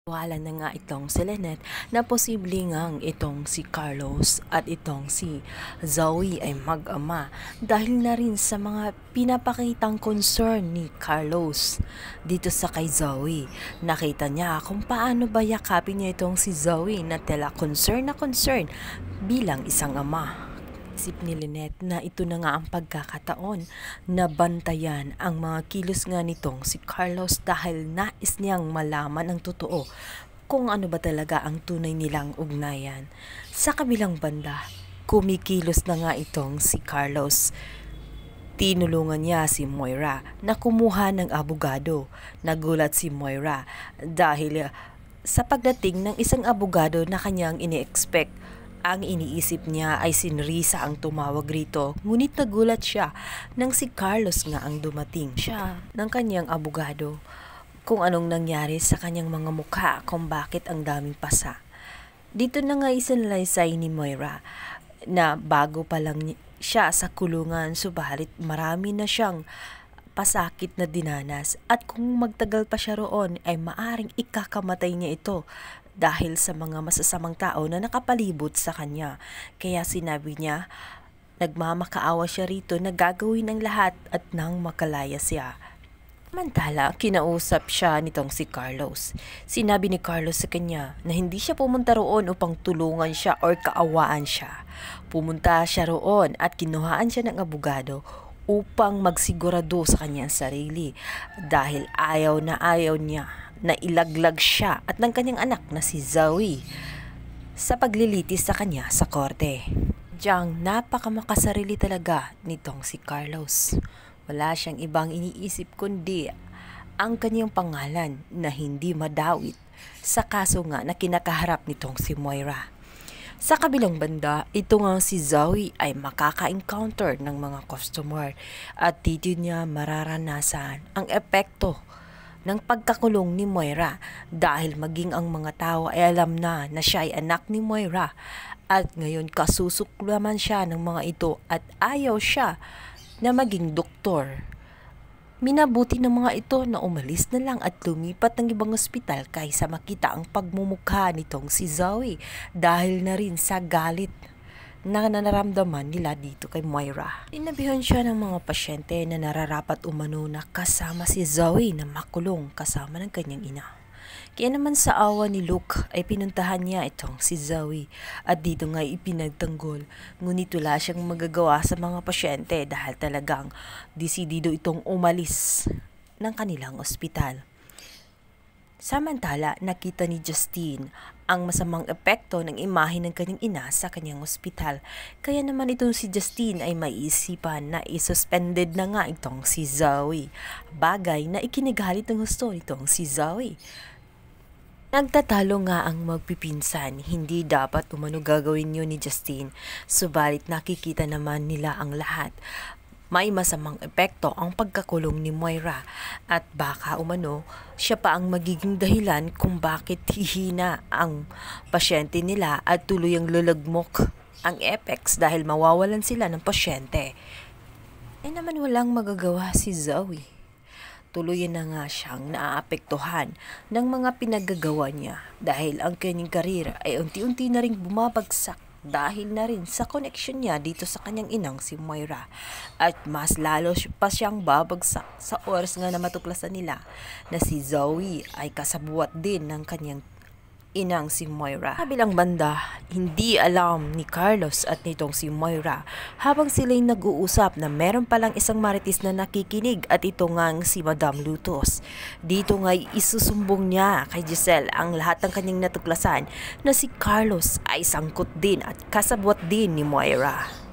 Wala na nga itong si Lynette na posible ngang itong si Carlos at itong si Zoe ay mag-ama dahil na rin sa mga pinapakitang concern ni Carlos dito sa kay Zoe. Nakita niya kung paano ba yakapin niya itong si Zoe na tela concern na concern bilang isang ama. Isip ni Lynette na ito na nga ang pagkakataon na bantayan ang mga kilos nga nitong si Carlos dahil nais niyang malaman ang totoo kung ano ba talaga ang tunay nilang ugnayan. Sa kabilang banda, kumikilos na nga itong si Carlos. Tinulungan niya si Moira na kumuha ng abogado. Nagulat si Moira dahil sa pagdating ng isang abogado na kanyang ini-expect. Ang iniisip niya ay si Risa ang tumawag rito, ngunit nagulat siya nang si Carlos nga ang dumating siya ng kanyang abogado. Kung anong nangyari sa kanyang mga mukha kung bakit ang daming pasa. Dito na nga isinalaysay ni Moira na bago pa lang siya sa kulungan subalit marami na siyang pasakit na dinanas at kung magtagal pa siya roon ay maaring ikakamatay niya ito dahil sa mga masasamang tao na nakapalibot sa kanya. Kaya sinabi niya, nagmamakaawa siya rito na gagawin ang lahat at nang makalaya siya. Samantala, kinausap siya nitong si Carlos. Sinabi ni Carlos sa kanya na hindi siya pumunta roon upang tulungan siya or kaawaan siya. Pumunta siya roon at kinuhaan siya ng abogado upang magsigurado sa kanyang sarili dahil ayaw niya na ilaglag siya at ng kanyang anak na si Zoe sa paglilitis sa kanya sa korte. Diyang napakamakasarili talaga nitong si Carlos. Wala siyang ibang iniisip kundi ang kanyang pangalan na hindi madawit sa kaso nga na kinakaharap nitong si Moira. Sa kabilang banda, ito nga si Zoe ay makaka-encounter ng mga customer at dito niya mararanasan ang epekto ng pagkakulong ni Moira dahil maging ang mga tao ay alam na siya ay anak ni Moira at ngayon kasusuklaman siya ng mga ito at ayaw siya na maging doktor. Minabuti ng mga ito na umalis na lang at lumipat ng ibang ospital kaysa makita ang pagmumukha nitong si Zoe dahil na rin sa galit na nararamdaman nila dito kay Moira. Inabihan siya ng mga pasyente na nararapat umano na kasama si Zoe na makulong kasama ng kanyang ina. Kaya naman sa awa ni Luke ay pinuntahan niya itong si Zoe at dito nga ipinagtanggol. Ngunit wala siyang magagawa sa mga pasyente dahil talagang desidido itong umalis ng kanilang ospital. Samantala, nakita ni Justine ang masamang epekto ng imahe ng kanyang ina sa kanyang ospital. Kaya naman itong si Justine ay maiisipan na isuspended na nga itong si Zoe. Bagay na ikinigalit ng gusto nitong si Zoe. Nagtatalo nga ang magpipinsan, hindi dapat umano gagawin yun ni Justine, subalit nakikita naman nila ang lahat. May masamang epekto ang pagkakulong ni Moira at baka umano siya pa ang magiging dahilan kung bakit hihina ang pasyente nila at tuluyang lulagmok ang Apex dahil mawawalan sila ng pasyente. Naman walang magagawa si Zoe. Tuluyan na nga siyang naaapektuhan ng mga pinagagawa niya dahil ang kanyang karir ay unti-unti na ring bumabagsak dahil na rin sa connection niya dito sa kanyang inang si Moira at mas lalo pa siyang babagsak sa oras nga na matuklasan nila na si Zoe ay kasabuat din ng kanyang inang si Moira. Kabilang banda, hindi alam ni Carlos at nitong si Moira habang sila'y nag-uusap na meron palang isang marites na nakikinig at ito ngang si Madam Lutos. Dito nga'y isusumbong niya kay Giselle ang lahat ng kanyang natuklasan na si Carlos ay sangkot din at kasabwat din ni Moira.